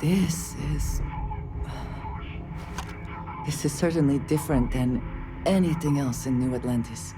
This is... This is certainly different than anything else in New Atlantis.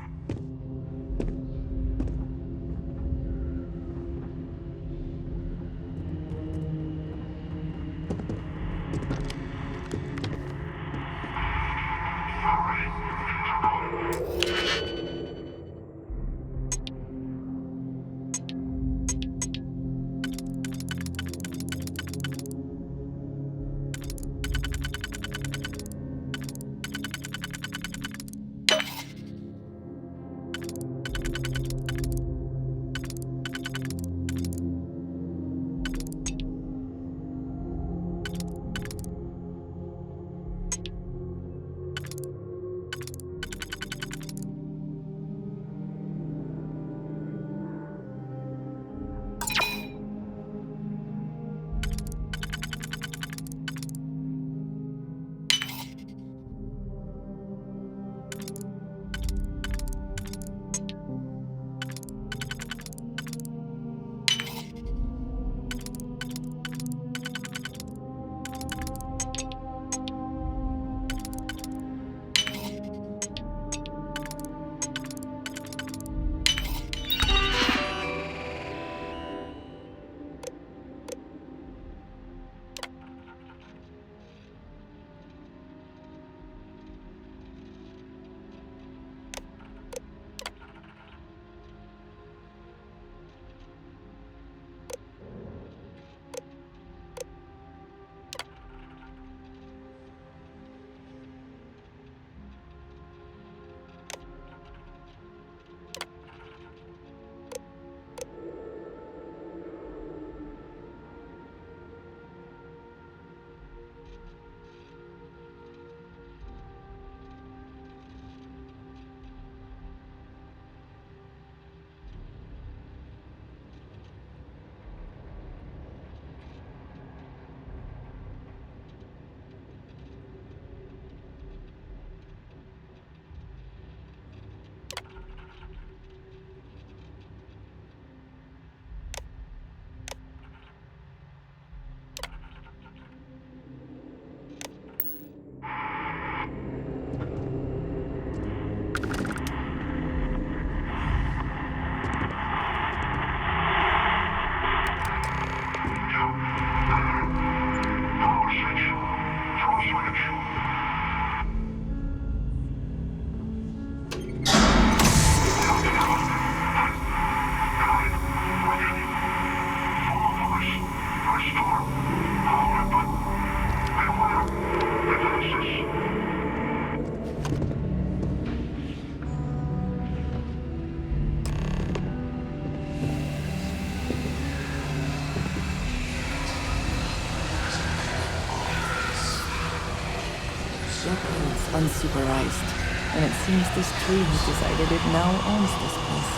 Unsupervised, and it seems this tree has decided it now owns this place.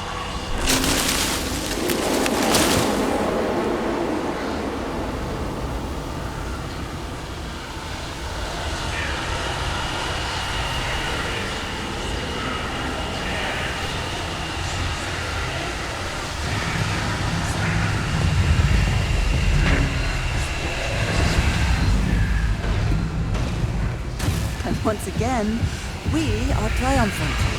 Once again, we are triumphant.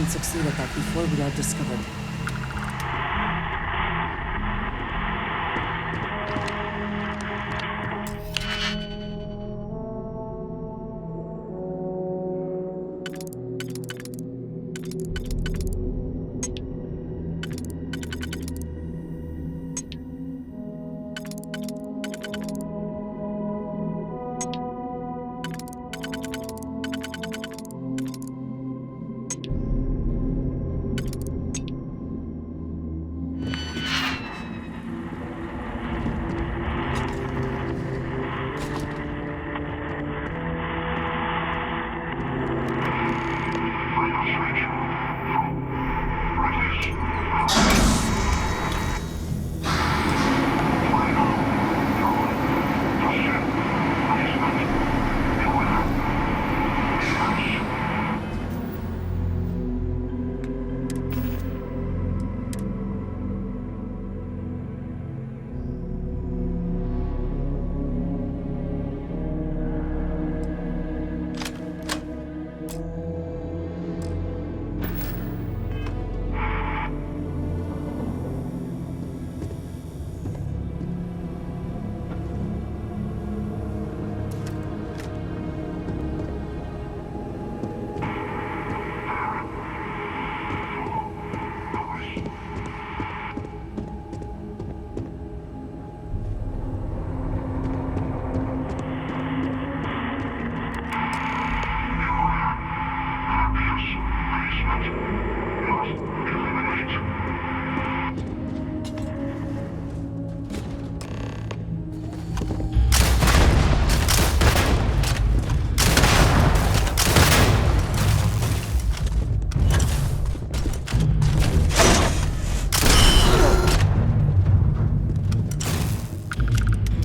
can succeed at that before we are discovered.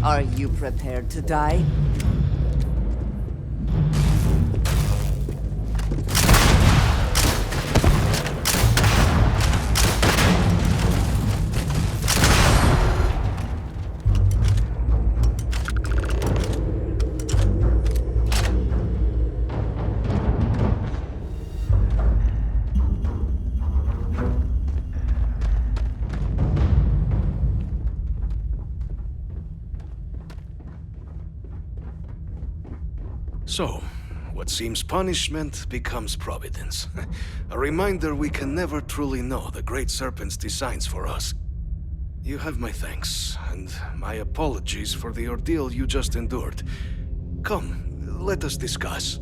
Are you prepared to die? So, what seems punishment becomes providence. A reminder we can never truly know the Great Serpent's designs for us. You have my thanks, and my apologies for the ordeal you just endured. Come, let us discuss.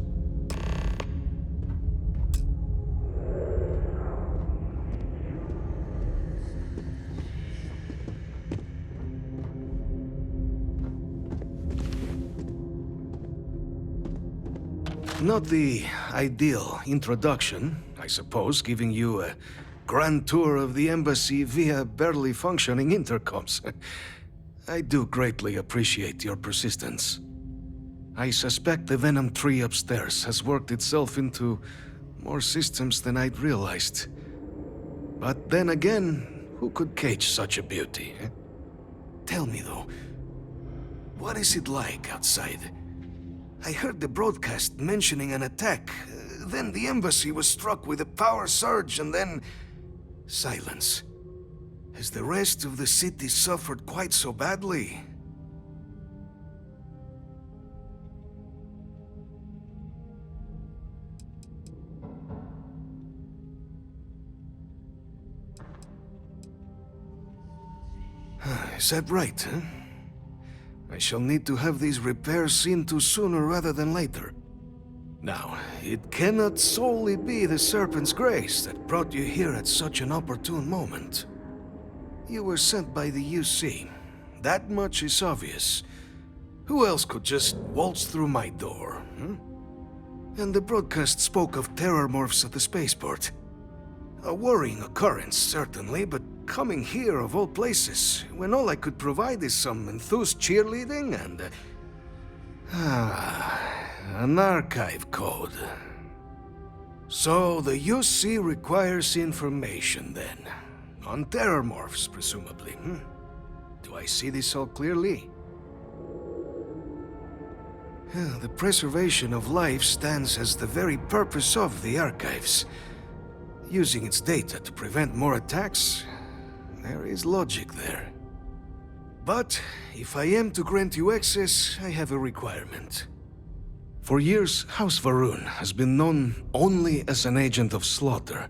Not the ideal introduction, I suppose, giving you a grand tour of the embassy via barely functioning intercoms. I do greatly appreciate your persistence. I suspect the Venom tree upstairs has worked itself into more systems than I'd realized. But then again, who could cage such a beauty? Tell me though, what is it like outside? I heard the broadcast mentioning an attack. Then the embassy was struck with a power surge and then... silence. Has the rest of the city suffered quite so badly? Is that right, huh? I shall need to have these repairs seen to sooner rather than later. Now, it cannot solely be the Serpent's grace that brought you here at such an opportune moment. You were sent by the UC. That much is obvious. Who else could just waltz through my door, huh? And the broadcast spoke of terrormorphs at the spaceport. A worrying occurrence, certainly, but coming here of all places, when all I could provide is some enthused cheerleading and... an archive code. So the UC requires information then. On terrormorphs, presumably, Do I see this all clearly? The preservation of life stands as the very purpose of the archives. using its data to prevent more attacks, there is logic there. But if I am to grant you access, I have a requirement. For years, House Varuun has been known only as an agent of slaughter.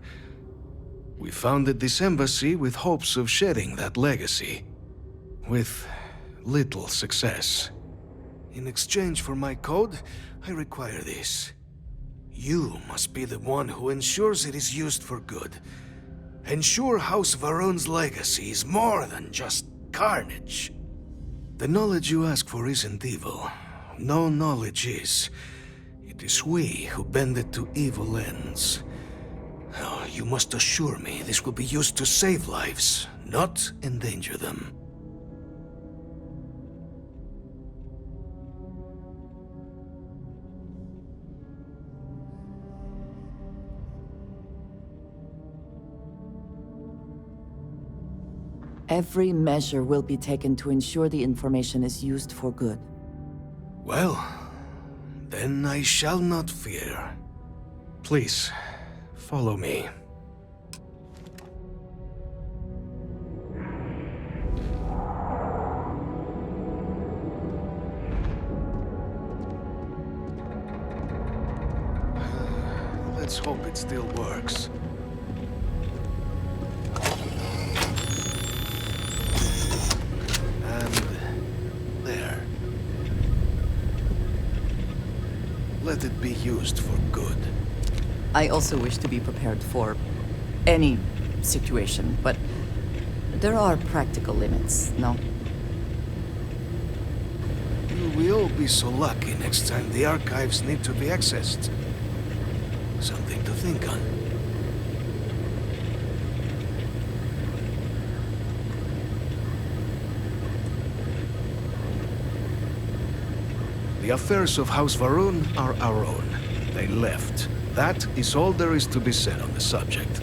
We founded this embassy with hopes of shedding that legacy, with little success. In exchange for my code, I require this. You must be the one who ensures it is used for good. Ensure House Varuun's legacy is more than just carnage. The knowledge you ask for isn't evil. No knowledge is. It is we who bend it to evil ends. Oh, you must assure me this will be used to save lives, not endanger them. Every measure will be taken to ensure the information is used for good. Well, then I shall not fear. Please, follow me. Let's hope it still works. Let it be used for good. I also wish to be prepared for any situation, but there are practical limits, no? Will we all be so lucky next time the archives need to be accessed? Something to think on. The affairs of House Varuun are our own. They left. That is all there is to be said on the subject.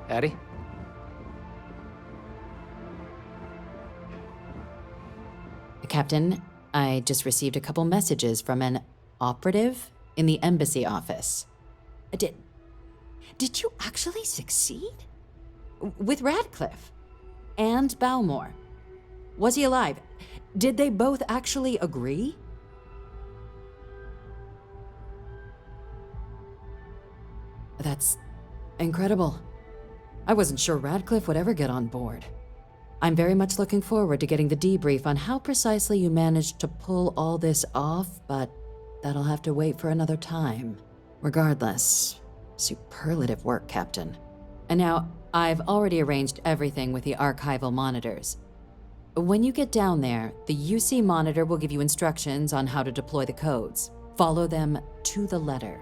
Addie? Captain, I just received a couple messages from an operative in the embassy office. Did you actually succeed? With Radcliffe and Balmore. Was he alive? Did they both actually agree? That's incredible. I wasn't sure Radcliffe would ever get on board. I'm very much looking forward to getting the debrief on how precisely you managed to pull all this off, but that'll have to wait for another time. Regardless, superlative work, Captain. And now, I've already arranged everything with the archival monitors. When you get down there, the UC monitor will give you instructions on how to deploy the codes. Follow them to the letter.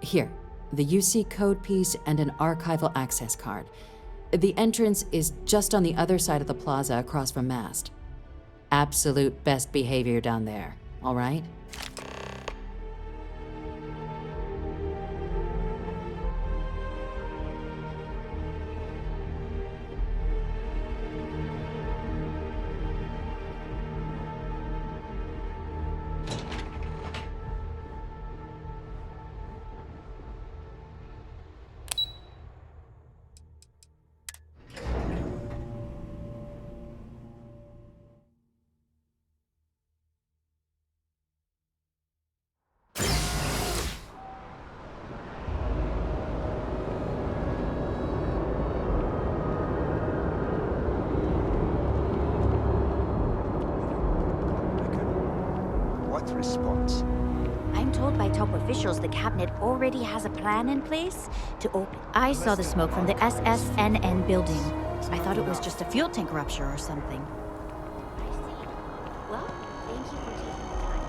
Here, the UC code piece and an archival access card. The entrance is just on the other side of the plaza across from Mast. Absolute best behavior down there, all right? What response? I'm told by top officials the cabinet already has a plan in place to open. I saw the smoke from the SSNN building. I thought it was just a fuel tank rupture or something. I see. Well, thank you for taking the time.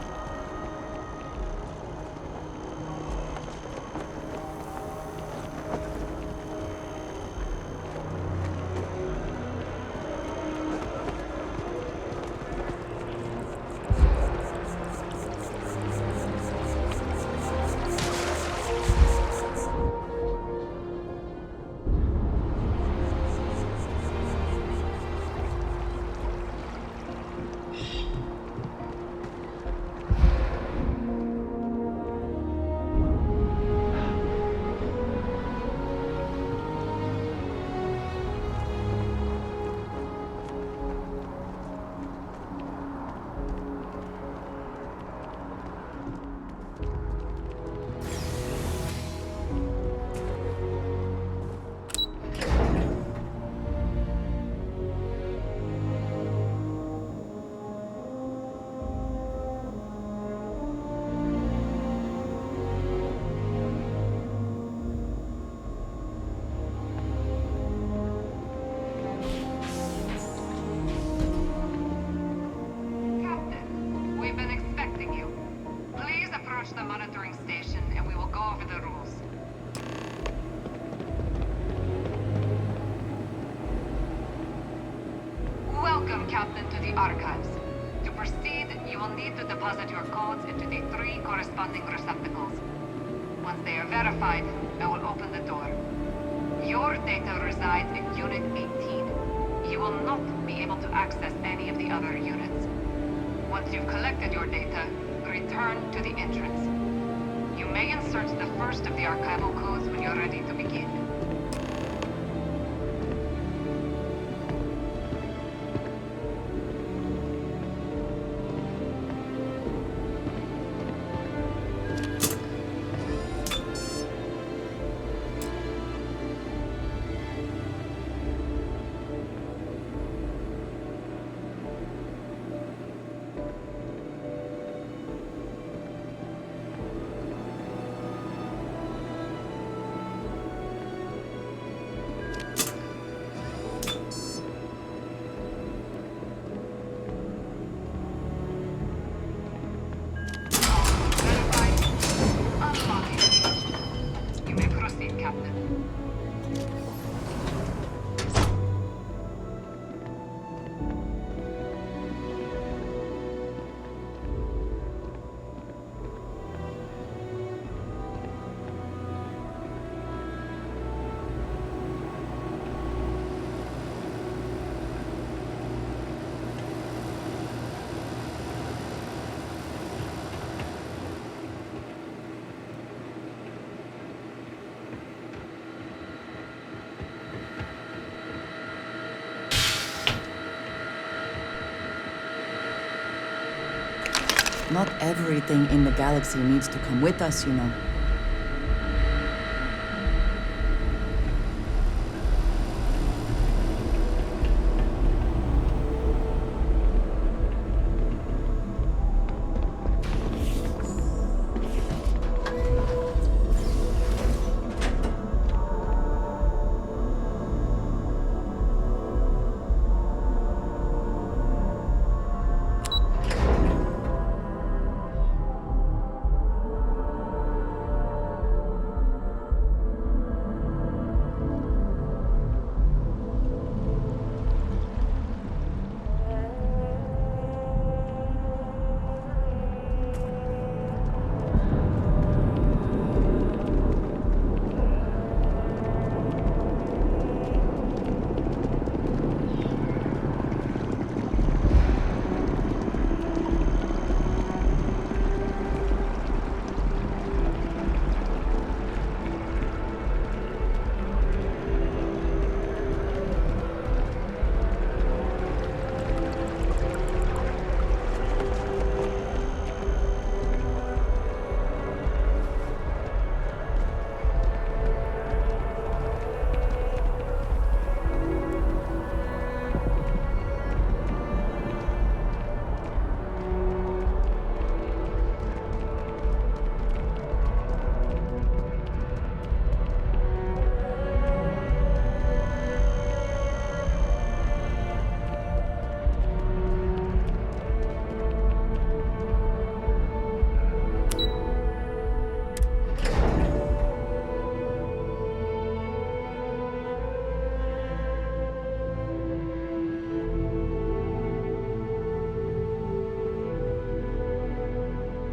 The monitoring station, and we will go over the rules. Welcome, Captain, to the Archives. To proceed, you will need to deposit your codes into the 3 corresponding receptacles. Once they are verified, I will open the door. Your data resides in Unit 18. You will not be able to access any of the other units. Once you've collected your data, return to the entrance. You may insert the first of the archival codes when you're ready to begin. Not everything in the galaxy needs to come with us, you know.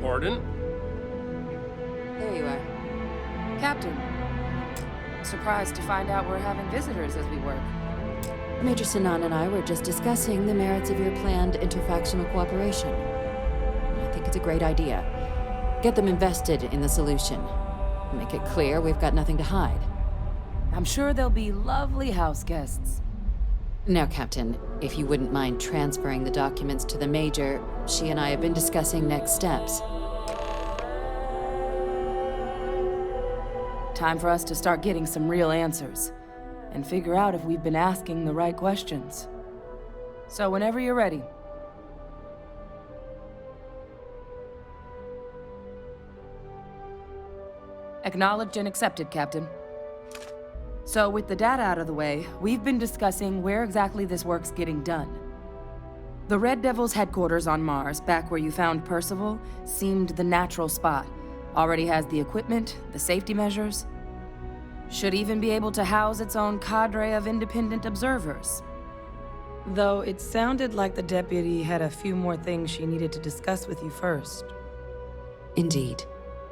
Pardon? There you are. Captain, surprised to find out we're having visitors as we work. Major Sinan and I were just discussing the merits of your planned interfactional cooperation. I think it's a great idea. Get them invested in the solution. Make it clear we've got nothing to hide. I'm sure they'll be lovely house guests. Now, Captain, if you wouldn't mind transferring the documents to the Major, she and I have been discussing next steps. Time for us to start getting some real answers, and figure out if we've been asking the right questions. So whenever you're ready. Acknowledged and accepted, Captain. So with the data out of the way, we've been discussing where exactly this work's getting done. The Red Devil's headquarters on Mars, back where you found Percival, seemed the natural spot. Already has the equipment, the safety measures. Should even be able to house its own cadre of independent observers. Though it sounded like the deputy had a few more things she needed to discuss with you first. Indeed.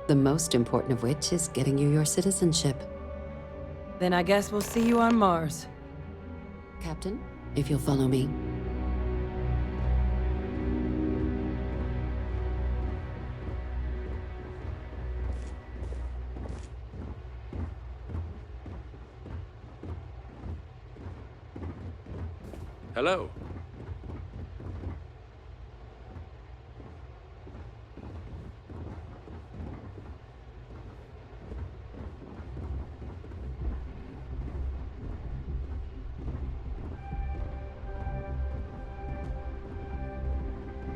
The most important of which is getting you your citizenship. Then I guess we'll see you on Mars. Captain, if you'll follow me. Hello.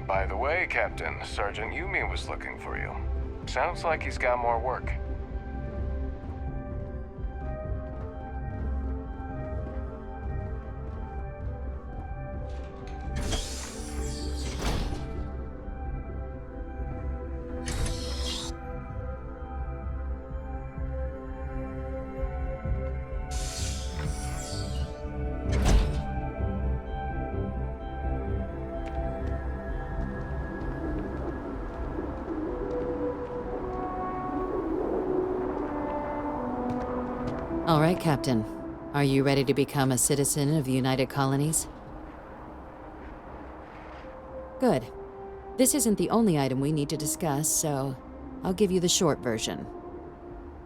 By the way, Captain, Sergeant Yumi was looking for you. Sounds like he's got more work. All right, Captain. Are you ready to become a citizen of the United Colonies? Good. This isn't the only item we need to discuss, so I'll give you the short version.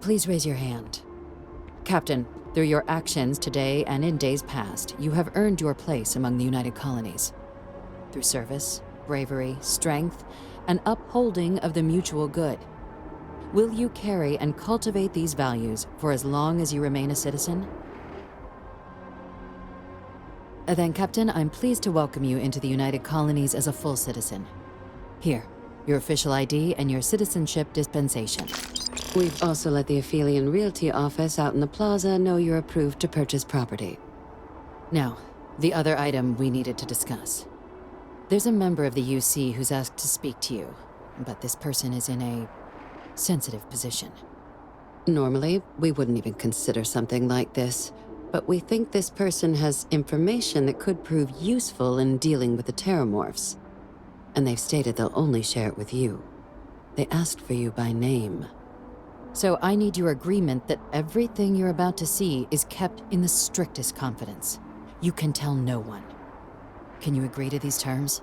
Please raise your hand. Captain, through your actions today and in days past, you have earned your place among the United Colonies. Through service, bravery, strength, and upholding of the mutual good. Will you carry and cultivate these values for as long as you remain a citizen? Then, Captain, I'm pleased to welcome you into the United Colonies as a full citizen. Here, your official ID and your citizenship dispensation. We've also let the Aphelion Realty office out in the plaza know you're approved to purchase property. Now, the other item we needed to discuss. There's a member of the UC who's asked to speak to you, but this person is in a sensitive position. Normally, we wouldn't even consider something like this, but we think this person has information that could prove useful in dealing with the terrormorphs. And they've stated they'll only share it with you. They asked for you by name. So I need your agreement that everything you're about to see is kept in the strictest confidence. You can tell no one. Can you agree to these terms?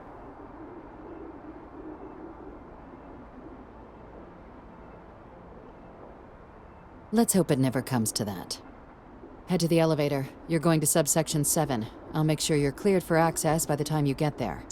Let's hope it never comes to that. Head to the elevator. You're going to subsection 7. I'll make sure you're cleared for access by the time you get there.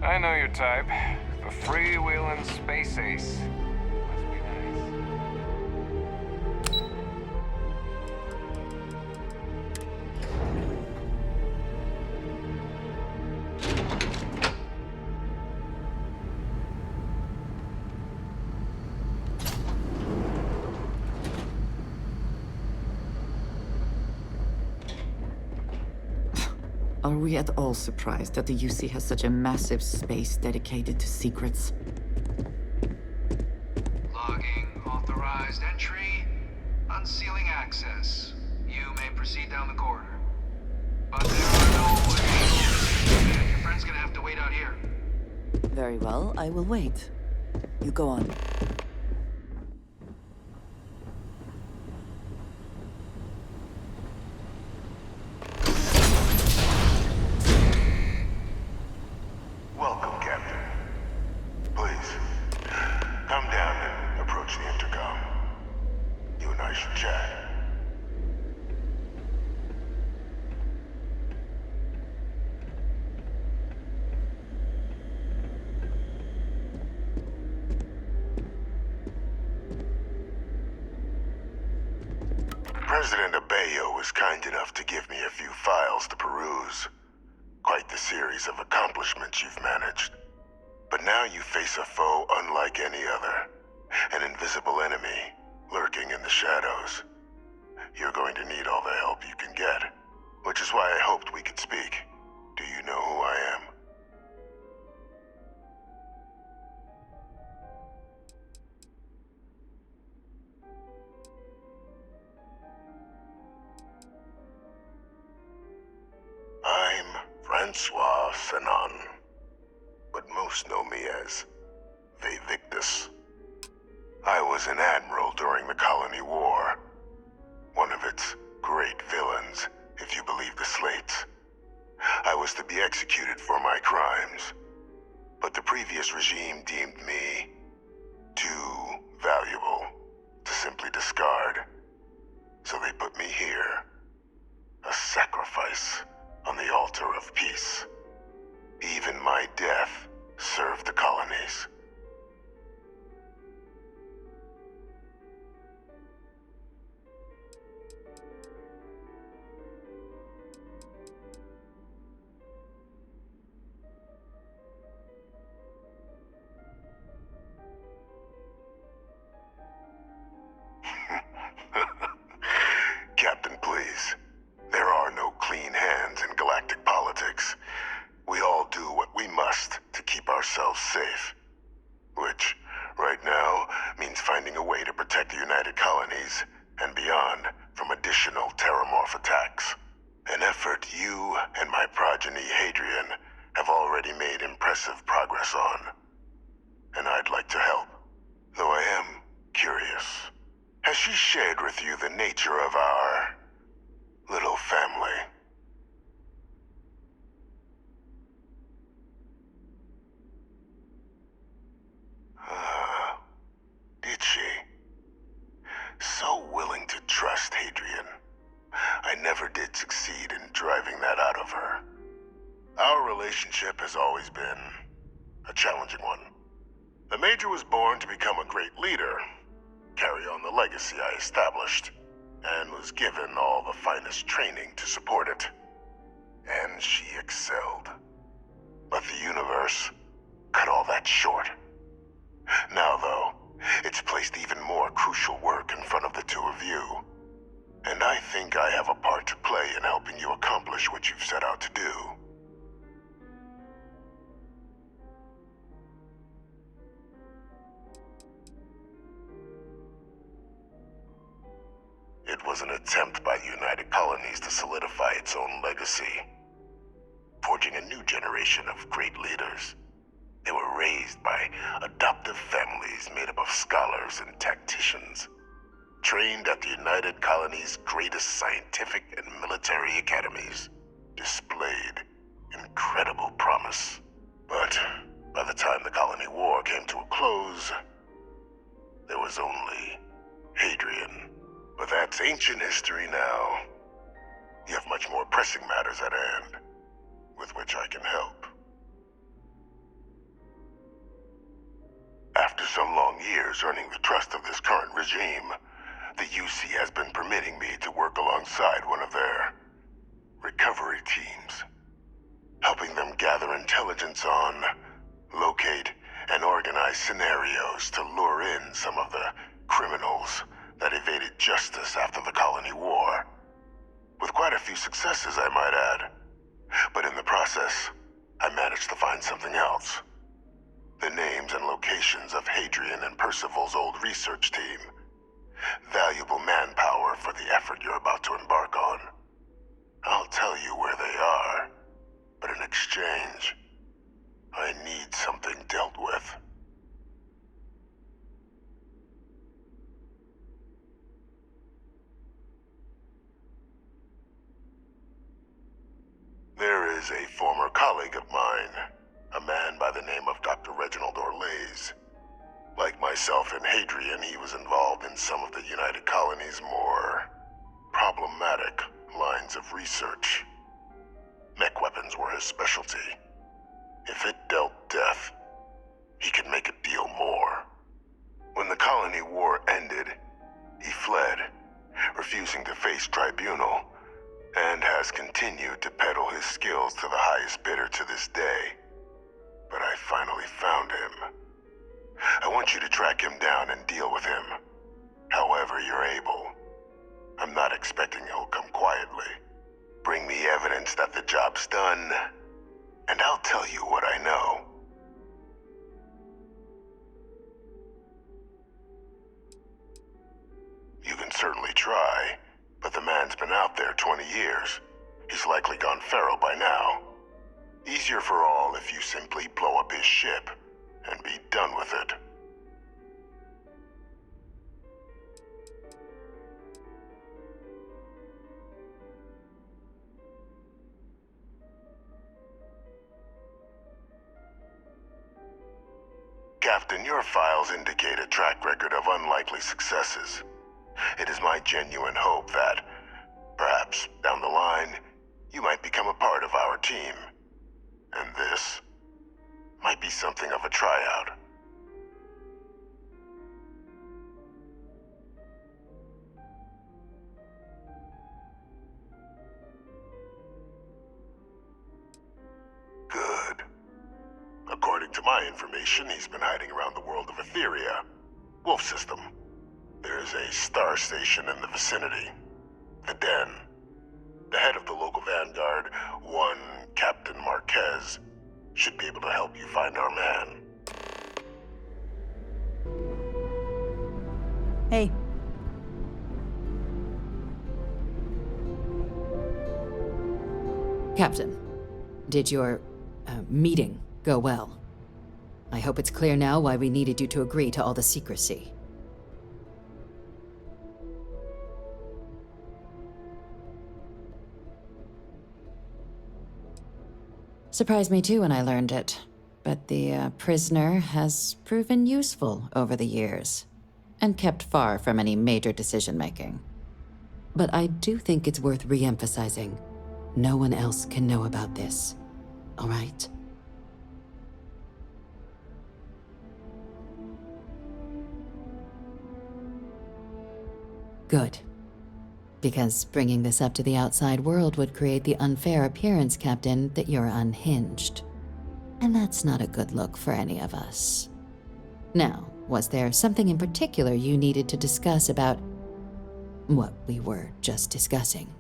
I know your type. The freewheeling space ace. Must be nice. Are we at all surprised that the UC has such a massive space dedicated to secrets? Logging authorized entry. Unsealing access. You may proceed down the corridor. But there are no ways. Your friend's gonna have to wait out here. Very well, I will wait. You go on. Welcome, Captain. Please, come down and approach the intercom. You and I should chat. President Abeyo was kind enough to give me a few files to peruse. Quite the series of accomplishments you've managed. But now you face a foe unlike any other. An invisible enemy, lurking in the shadows. You're going to need all the help you can get. Which is why I hoped we could speak. Do you know who I am? I'm Francois Sanon, but most know me as Victus. I was an admiral during the Colony War, one of its great villains, if you believe the slates. I was to be executed for my crimes, but the previous regime deemed me too valuable to simply discard. So they put me here, a sacrifice on the altar of peace. Even my death served the colonies. Captain, please. ourselves safe. Which, right now, means finding a way to protect the United Colonies and beyond from additional terrormorf attacks. An effort you and my progeny Hadrian have already made impressive progress on. And I'd like to help, though I am curious. Has she shared with you the nature of our little family? Did she? So willing to trust Hadrian. I never did succeed in driving that out of her. Our relationship has always been a challenging one. The Major was born to become a great leader, carry on the legacy I established, and was given all the finest training to support it. And she excelled. But the universe cut all that short. Now, though, it's placed even more crucial work in front of the two of you. And I think I have a part to play in helping you accomplish what you've set out to do. It was an attempt by the United Colonies to solidify its own legacy, forging a new generation of great leaders. They were raised by adoptive families made up of scholars and tacticians, trained at the United Colonies' greatest scientific and military academies, displayed incredible promise. But by the time the Colony War came to a close, there was only Hadrian. But that's ancient history now. You have much more pressing matters at hand, with which I can help. After some long years earning the trust of this current regime, the UC has been permitting me to work alongside one of their recovery teams, helping them gather intelligence on, locate, and organize scenarios to lure in some of the criminals that evaded justice after the Colony War. With quite a few successes, I might add. But in the process, I managed to find something else. The names and locations of Hadrian and Percival's old research team. Valuable manpower for the effort you're about to embark on. I'll tell you where they are, but in exchange, I need something dealt with. There is a former colleague of mine, a man by the name of Dr. Reginald Orlaise. Like myself and Hadrian, he was involved in some of the United Colonies' more problematic lines of research. Mech weapons were his specialty. If it dealt death, he could make a deal more. When the Colony War ended, he fled, refusing to face tribunal, and has continued to peddle his skills to the highest bidder to this day. But I finally found him. I want you to track him down and deal with him, however you're able. I'm not expecting he'll come quietly. Bring me evidence that the job's done, and I'll tell you what I know. You can certainly try, but the man's been out there 20 years. He's likely gone feral by now. Easier for all if you simply blow up his ship and be done with it. Captain, your files indicate a track record of unlikely successes. It is my genuine hope that, perhaps down the line, you might become a part of our team. And this might be something of a tryout. Good. According to my information, he's been hiding around the world of Etheria, Wolf System. There's a star station in the vicinity, the Den. The head of the local Vanguard, one Captain Marquez, should be able to help you find our man. Hey. Captain, did your meeting go well? I hope it's clear now why we needed you to agree to all the secrecy. Surprised me too when I learned it, but the prisoner has proven useful over the years, and kept far from any major decision-making. But I do think it's worth re-emphasizing. No one else can know about this, all right? Good. Because bringing this up to the outside world would create the unfair appearance, Captain, that you're unhinged. And that's not a good look for any of us. Now, was there something in particular you needed to discuss about what we were just discussing?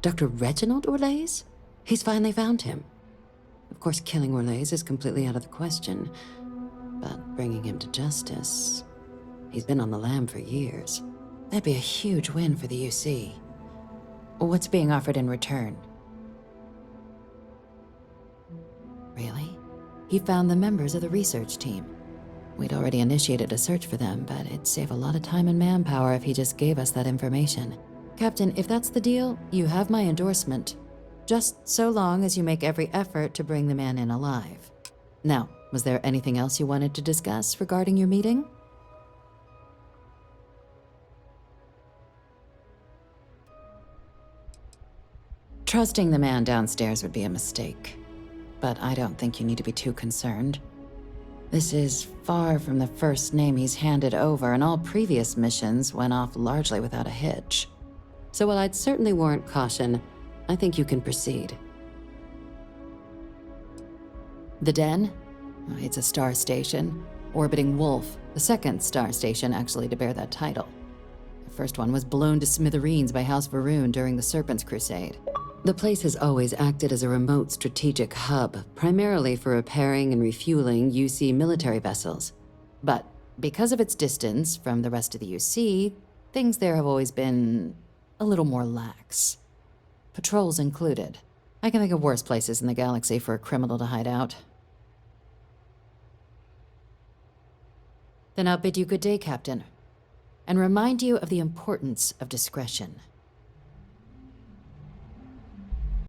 Dr. Reginald Orlaise? He's finally found him. Of course, killing Orlaise is completely out of the question, but bringing him to justice... He's been on the lam for years. That'd be a huge win for the UC. What's being offered in return? Really? He found the members of the research team. We'd already initiated a search for them, but it'd save a lot of time and manpower if he just gave us that information. Captain, if that's the deal, you have my endorsement. Just so long as you make every effort to bring the man in alive. Now, was there anything else you wanted to discuss regarding your meeting? Trusting the man downstairs would be a mistake, but I don't think you need to be too concerned. This is far from the first name he's handed over, and all previous missions went off largely without a hitch. So while I'd certainly warrant caution, I think you can proceed. The Den? It's a star station, orbiting Wolf, the second star station actually to bear that title. The first one was blown to smithereens by House Varuun during the Serpent's Crusade. The place has always acted as a remote strategic hub, primarily for repairing and refueling UC military vessels. But because of its distance from the rest of the UC, things there have always been a little more lax. Patrols included. I can think of worse places in the galaxy for a criminal to hide out. Then I'll bid you good day, Captain, and remind you of the importance of discretion.